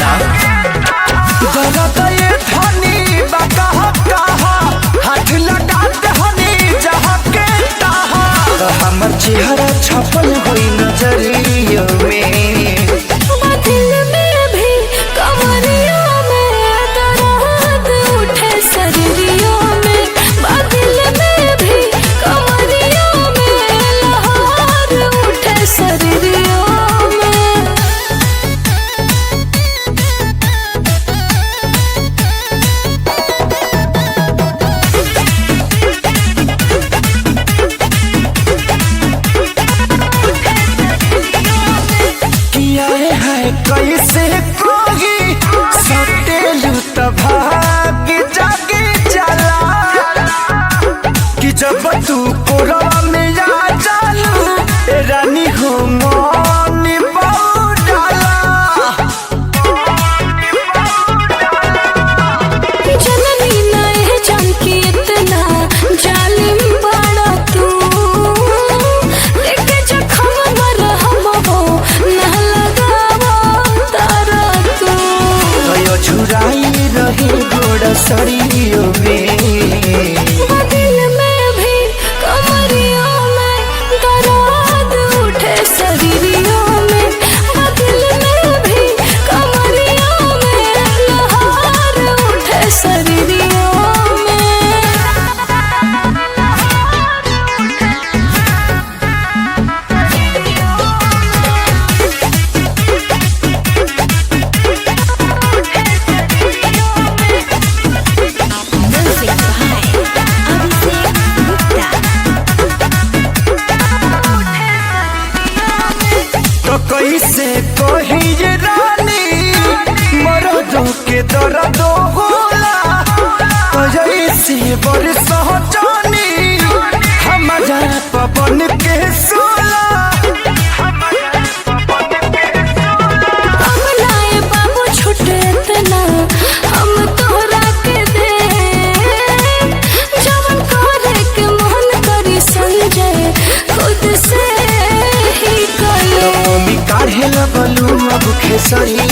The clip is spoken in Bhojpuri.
सुना दर्द ये धनी बाका कहा हाथ लगा दहनी जहाँ के ताहा तो हमर चेहरा छपल हुई नजरियों में दिल में भी कमरियों में दर्द उठे शरीरियों में दिल में भी कमरियों में लहर उठे शरीरियों में। किया है कैसे कोई सटेलू तभाग जागे चला कि जब तू कोरवा में आ जालू रानी हो मन बौडाला जननी नए जान की इतना जालिम बड़ा तू देखे जखम मरहम हो न लगावा तारा तू गयो छुराई रही गोड़ सड़ियों में दिल में भी कमरियों में दर्द उठे शरीरियों में दिल में भी कमरियों में लहर उठे शरीरियों में। तो कैसे कही ये रानी मरदों के दर्द होला कैसे बरस जानी हमारा पवन के सोला हमलाए बाबू छुटे तना हम तोहरा के दे जवन करे के मोहन करी संजय खुद से ही तो करे मम्मी काढ़े लगलू अब खेसरी